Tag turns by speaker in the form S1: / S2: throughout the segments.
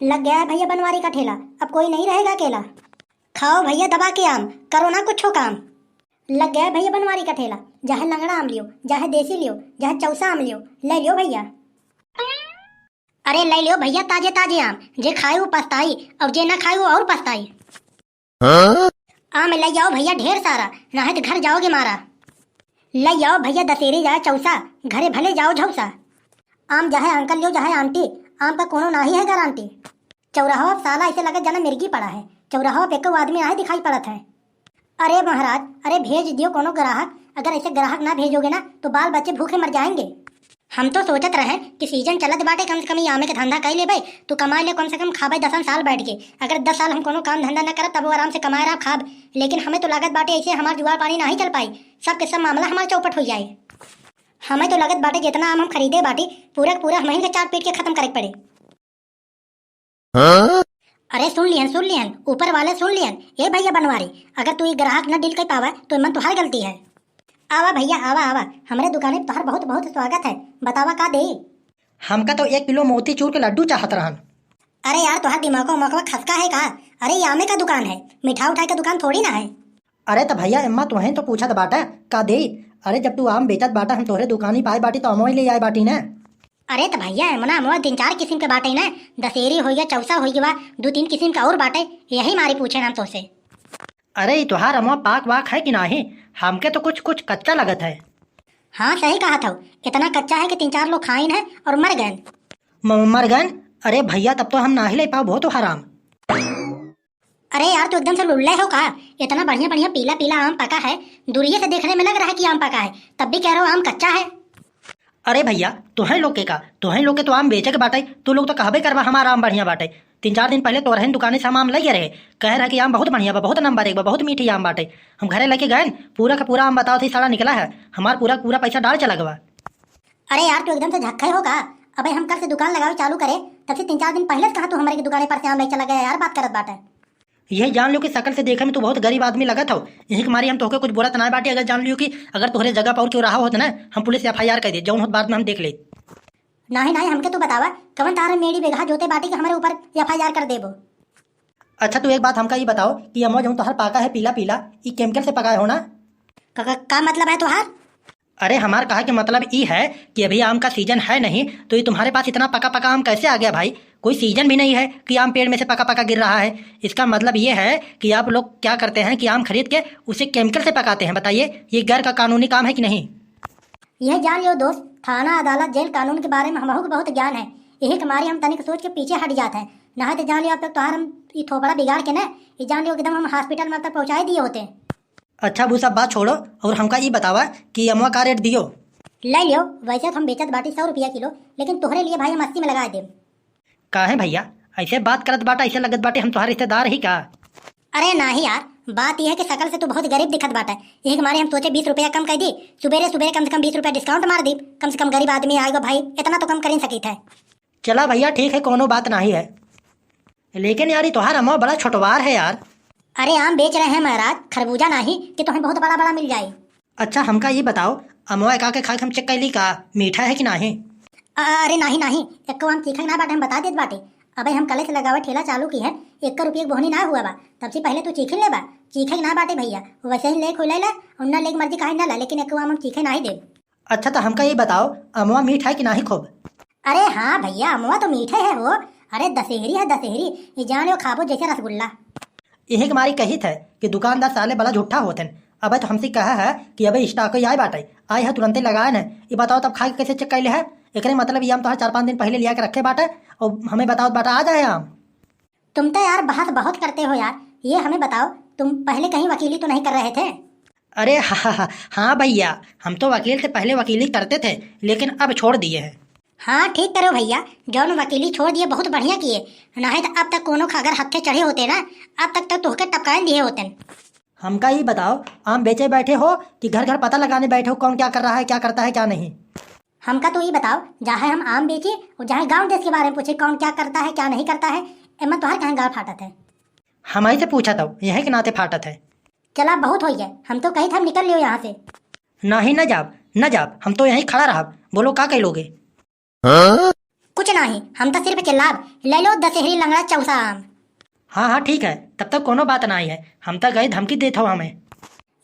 S1: लग गया है भैया बनवारी का ठेला, अब कोई नहीं रहेगा अकेला। खाओ भैया दबा के आम, करो ना कुछ काम। लग गया है भैया बनवारी का ठेला, चाहे लंगड़ा आम लियो, चाहे देसी लियो, चाहे चौसा आम लियो, ले लियो भैया। अरे ले लियो भैया ताजे ताजे आम, जे खाए वो पछताई और जे ना खाए वो और पछताई। आम ले जाओ भैया ढेर सारा, ना है तो घर जाओगे मारा। ले जाओ भैया दशहरी जाए चौसा, घरे भले जाओ झौसा। आम चाहे अंकल लियो चाहे आंटी, आम का कोनो नाही है गारंटी। चौराहा साला ऐसे लगे जना मिर्गी पड़ा है, चौराहा पे को आदमी ना दिखाई पड़त है। अरे महाराज, अरे भेज दियो कोनो ग्राहक, अगर ऐसे ग्राहक ना भेजोगे ना तो बाल बच्चे भूखे मर जाएंगे। हम तो सोचत रहे कि सीजन चलत बाटे, कम से कम आमे का धंधा कर ले भाई, तो कमा ले कम से कम खाबे 10 साल बैठ के। अगर 10 साल हम कोनो काम धंधा न करत तब वो आराम से कमाए रहा खाब, लेकिन हमें तो लागत बाटे ऐसे हमार जुगाड़ पानी नहीं चल पाई, सब के सब मामला हमारा चौपट हो जाए। हमें तो लागत बाटे जितना आम हम खरीदे बाटी पूरा पूरा महीने चाट पीट के खत्म करे पड़े। अरे सुन लियन ऊपर वाले सुन लियन, ये भैया बनवारी, अगर तू ये ग्राहक न डील कर पावा तो मन तुम्हारी गलती है। आवा भैया आवा आवा, हमारे दुकाने पे तुम्हारा बहुत बहुत स्वागत है, बतावा का दे।
S2: हमका तो 1 किलो मोतीचूर के लड्डू चाहत रहन।
S1: अरे यार तुम्हारा दिमागो मकवा खसका है का? अरे ये आमे का दुकान है, मिठाई उठाई का दुकान थोड़ी ना है।
S2: अरे तो भैया इम्मा तुम्हें तो पूछत बाटा का दे। अरे जब तू आम बेचत बाटा हम तोहरे दुकान ही पाए बाटी तो अमो ही ले आए बाटी ना।
S1: अरे तो भैया मना मोआ 3-4 किस्म के बाटे ना, दशहरी हो गया चौसा हो गया 2-3 किस्म का और बाटे, यही मारी पूछे नाम तो से।
S2: अरे तुहार अमो पाक वाक है कि नहीं? हमके तो कुछ कुछ कच्चा लगत है।
S1: हाँ सही कहा था, इतना कच्चा है कि 3-4 लोग खाइन है और मर गए।
S2: मर गन? अरे भैया तब तो हम ना ही ले पाओ, बहुत हराम।
S1: अरे यार तू एकदम से लुल्ले हो का? इतना बढ़िया बढ़िया पीला पीला आम पका है, दूरिये से देखने में लग रहा है कि आम पका है, तब भी कह रहा हूँ आम कच्चा है।
S2: अरे भैया तुहें लोग के तो आम बेचे के बाटे, तू लोग तो कहबे करवा हमारा आम बढ़िया बाटे। 3-4 दिन पहले तोरहन दुकाने से हम आम लगे रहे, कह रहा कि आम बहुत बढ़िया बा, बहुत नंबर 1 बा, बहुत मीठी आम बाटे। हम घरे लेके गए, पूरा का पूरा आम बताओ थी सारा निकला है, हमारा पूरा पूरा पैसा डाल चला गवा।
S1: अरे यार तू एकदम से झक्का होगा, अबे हम कल से दुकान लगाओ चालू करे, तब से 3-4 दिन पहले से कहा तू हमारे दुकाने पर से आम बेच चला गया यार, बात करत बाटे।
S2: यही जान लियो कि शकल से देखे में तू बहुत गरीब आदमी लगत हो, यही के मारी हम तोहके कुछ बुरा तना बाटी। अगर जान लियो कि अगर तोहरे जगह पर क्यों रहा होता ना, हम पुलिस FIR कर दे, जौन होत बाद में हम देख ले।
S1: नहीं हमके तू बतावा कवन तारा मेरी बेगहा जोते बाटी के हमारे ऊपर FIR कर देबो।
S2: अच्छा तू एक बात हमका ये बताओ कि अमो जो तोहर पाका है पीला पीला, ये केमिकल से पकाए हो ना?
S1: का मतलब है तुहार?
S2: अरे हमार कहा कि मतलब ये है कि अभी आम का सीजन है नहीं, तो ये तुम्हारे पास इतना पका पका आम कैसे आ गया भाई? कोई सीजन भी नहीं है कि आम पेड़ में से पका पका गिर रहा है। इसका मतलब ये है कि आप लोग क्या करते हैं कि आम खरीद के उसे केमिकल से पकाते हैं। बताइए ये गैर का कानूनी काम है कि नहीं?
S1: यह जान लियो दोस्त, थाना अदालत जेल कानून के बारे में हमहू को बहुत ज्ञान है, यही के मारे हम तनिक सोच के पीछे हट जाते हैं। ना तो जान लियो अब तक तुहार हम ये थोपड़ा बिगाड़ के ना, ये जान लियो एकदम हम हॉस्पिटल में अब तक पहुँचाए दिए होते।
S2: अच्छा वो सब बात छोड़ो और हमका ये बतावा कि अमवा का रेट दियो।
S1: ले लियो, वैसे तो हम बेचत बाटी 100 रुपया किलो, लेकिन तोहरे लिए भाई हम 80 में लगा दे।
S2: काहे भैया ऐसे बात करत बाटा, ऐसे लगत बाटे हम तुम्हारे रिश्तेदार ही का?
S1: अरे नहीं यार, बात यह है कि शकल से तू बहुत गरीब दिखत बाटा, यही हमारे हम सोचे 20 रुपया कम कर दी, सुबेरे सुबेरे कम से कम 20 रुपया डिस्काउंट मार दी, कम से कम गरीब आदमी आएगा भाई, इतना तो कम कर ही सकी था।
S2: चला भैया ठीक है, कोनो बात नहीं है, लेकिन यार तुम्हारा अमवा बड़ा छोटवार है यार।
S1: अरे आम बेच रहे हैं महाराज, खरबूजा नहीं कि तुम्हें बहुत बड़ा बड़ा मिल जाए।
S2: अच्छा हमका ये बताओ अमवा का के खा के हम चेक कैली का मीठा है कि नहीं?
S1: अरे नहीं एक आम तीखा ना बाटे, हम बता देत बाटे। अबे हम कल से लगावे ठेला चालू की है, 1 रुपये बोहनी ना हुआ बा, तब से पहले तू चीखे ले बा, चीखे ना बाटे भैया, वैसे ही ले खुले ला और ना लेक मर्जी काहे ना ला, लेकिन एक आम हम चीखे नहीं दे।
S2: अच्छा तो हमका ये बताओ अमवा मीठा है कि नहीं खूब?
S1: अरे हाँ भैया अमवा तो मीठे है वो, अरे दशहरी है दशहरी, ये जान लो खाबो जैसे रसगुल्ला।
S2: यही के मारी कही थे कि दुकानदार साले बड़ा झूठा होते हैं। अब तो हमसे कहा है कि अबे स्टॉक आए बाटे, आए है तुरंत लगाए न, ये बताओ तब खा के कैसे चेक कैले है? एक मतलब ये आम तो 4-5 दिन पहले लिया के रखे बाटे और हमें बताओ बाटा आ जाए आम।
S1: तुम तो यार बहस बहुत करते हो यार, ये हमें बताओ तुम पहले कहीं वकीली तो नहीं कर रहे थे?
S2: अरे हाँ भैया, हम तो वकील से पहले वकीली करते थे, लेकिन अब छोड़ दिए हैं।
S1: हाँ ठीक करो भैया, जौन वकीली छोड़ दिए बहुत बढ़िया किए, नहीं तो अब तक कोनो अगर हत्थे चढ़े होते ना, अब तक तो तुहके टपकाए दिए होते।
S2: हमका ही बताओ आम बेचे बैठे हो कि घर घर पता लगाने बैठे हो कौन क्या कर रहा है, क्या करता है क्या नहीं?
S1: हमका तो ये बताओ, जहाँ हम आम बेचे और जहाँ गांव देश के बारे में पूछे कौन क्या करता है क्या नहीं करता है, एमा तुहार कहाँ गाँव फाटत है?
S2: हमारे से पूछा था यही के नाते फाटत है।
S1: चला बहुत हो गया, हम तो कही था निकल लियो यहाँ से।
S2: नहीं न जाब, हम तो यहीं खड़ा रहा, बोलो क्या कह लोगे?
S1: कुछ नहीं, हम तो सिर्फ चिल्लाब ले लो दशहरी लंगड़ा चौसा आम।
S2: हाँ हाँ ठीक है, तब तक कोनो बात नहीं है, हम तक गए धमकी देते हो हमें।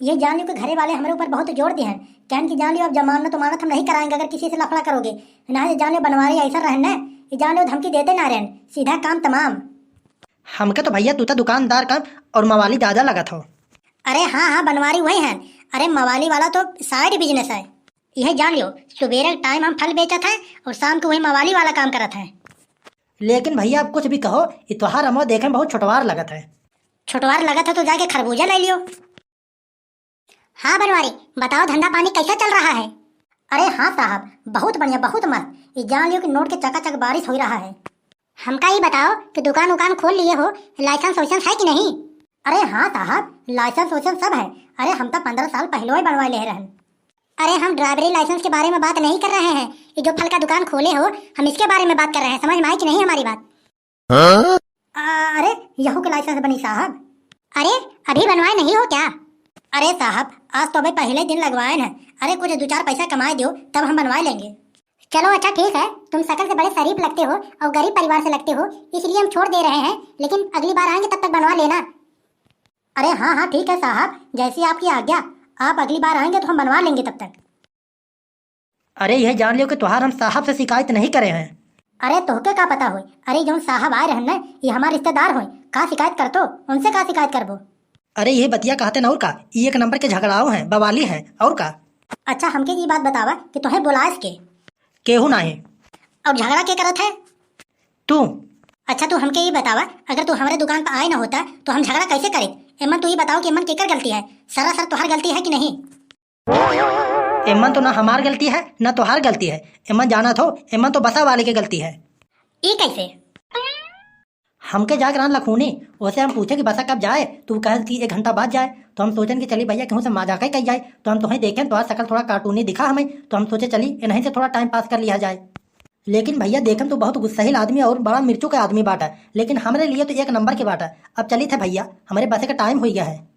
S1: ये जान लियो कि घरे वाले हमारे ऊपर बहुत जोर दिए हैं, कहन की जान लियो अब जमानत उमानत हम नहीं कराएंगे अगर किसी से लफड़ा करोगे। ना ये जान लियो बनवारी ऐसा रहना, ये जान लियो धमकी देते ना रहन, सीधा काम तमाम।
S2: हमके तो भैया तू तो दुकानदार का और मवाली दादा लगा था।
S1: अरे हाँ हाँ बनवारी वही है। अरे मवाली वाला तो साइड बिजनेस है। यह जान लियो सुबेरे टाइम हम फल बेचत है और शाम को वही मवाली वाला काम करत है।
S2: लेकिन भैया आप कुछ भी कहो, ये त्योहार हमो देखे में बहुत छोटवार लगत है।
S1: छोटवार लगत है तो जाके खरबूजा ले लियो। हाँ बनवारी बताओ धंधा पानी कैसा चल रहा है? अरे हाँ साहब बहुत बढ़िया बहुत मस्त। ये जान लियो कि नोट के चकाचक बारिश हो रहा है। हमका ही बताओ कि दुकान उकान खोल लिए हो, लाइसेंस वाइसेंस है कि नहीं? अरे हाँ साहब लाइसेंस वाइसेंस सब है। अरे हम तो 15 साल पहले ही बनवा ले रहे हैं। अरे हम ड्राइवरी लाइसेंस के बारे में बात नहीं कर रहे हैं, ये जो फल का दुकान खोले हो हम इसके बारे में बात कर रहे हैं, समझ में आई कि नहीं हमारी बात? अरे यहू के लाइसेंस बनी साहब? अरे अभी बनवाए नहीं हो क्या? अरे साहब आज तो अभी पहले दिन लगवाए हैं। अरे कुछ 2-4 पैसा कमाए दो तब हम बनवा लेंगे। चलो अच्छा ठीक है, तुम शकल से बड़े शरीफ लगते हो और गरीब परिवार से लगते हो, इसलिए हम छोड़ दे रहे हैं, लेकिन अगली बार आएंगे तब तक बनवा लेना। अरे हाँ हाँ ठीक है साहब, जैसी आपकी आज्ञा, आप अगली बार आएंगे तो हम बनवा लेंगे तब तक।
S2: अरे यह जान लियो कि त्योहार हम साहब से शिकायत नहीं करे हैं।
S1: अरे तोहके का पता हो? अरे जो साहब आए रहन न ये हमारे रिश्तेदार हो, का शिकायत कर तो उनसे का शिकायत करबो?
S2: अरे ये बतिया कहते न और का, ये एक नंबर के झगड़ाओ हैं, बवाली हैं और का।
S1: अच्छा हमके ये बात बतावा कि तुम्हें बुलाए के
S2: केहू नहीं।
S1: और झगड़ा के करत है
S2: तू?
S1: अच्छा तू हमके ये बतावा अगर तू हमारे दुकान पर आए ना होता तो हम झगड़ा कैसे करे? एमन तू ये बताओ कि एमन केकर गलती है? सरासर तुम्हार गलती है कि नहीं?
S2: एमन तो ना हमार गलती है ना तोहार गलती है, एमन जाना थो, एमन तो बसा वाले की गलती है।
S1: ये कैसे?
S2: हमके जाकर रान लखूनी वैसे हम पूछे कि बसा कब जाए, तू कह कि 1 घंटा बाद जाए, तो हम सोचें कि चली भैया कहूँ से मजाक ही कही जाए, तो हम तुम्हें देखें तो आज शकल थोड़ा कार्टूनी दिखा हमें, तो हम सोचे चली इन्हीं से थोड़ा टाइम पास कर लिया जाए। लेकिन भैया देखम तो बहुत गुस्साहिल आदमी और बड़ा मिर्चों का आदमी बाटा, लेकिन हमारे लिए तो 1 नंबर के बाटा। अब चली थे भैया, हमारे बसे का टाइम हो गया है।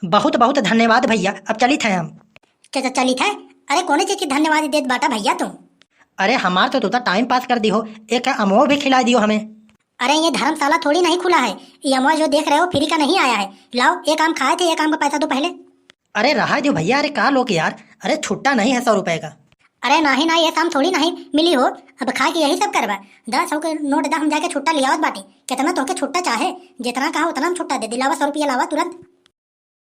S2: बहुत बहुत धन्यवाद भैया, अब चली थे हम।
S1: चली थे? अरे कौन चीज की धन्यवाद देत बाटा भैया तुम?
S2: अरे हमार तो तोता टाइम पास कर दी हो, एक अमो भी खिला दियो हमें।
S1: अरे ये धर्मशाला थोड़ी नहीं खुला है, ये अमवा जो देख रहे हो फ्री का नहीं आया है। लाओ एक आम खाए थे, एक आम का पैसा दो पहले।
S2: अरे रहा दो भैया, अरे का लोग यार, अरे छुट्टा नहीं है 100 रुपए का।
S1: अरे नहीं ये शाम थोड़ी नहीं मिली हो, अब खा के यही सब करवा। 10 के नोट दा हम जाके छुट्टा लियावत बाटी, कितना तो के छुट्टा चाहे, जितना कहा उतना हम छुट्टा दे दिलावा। 100 रुपया लावा तुरंत।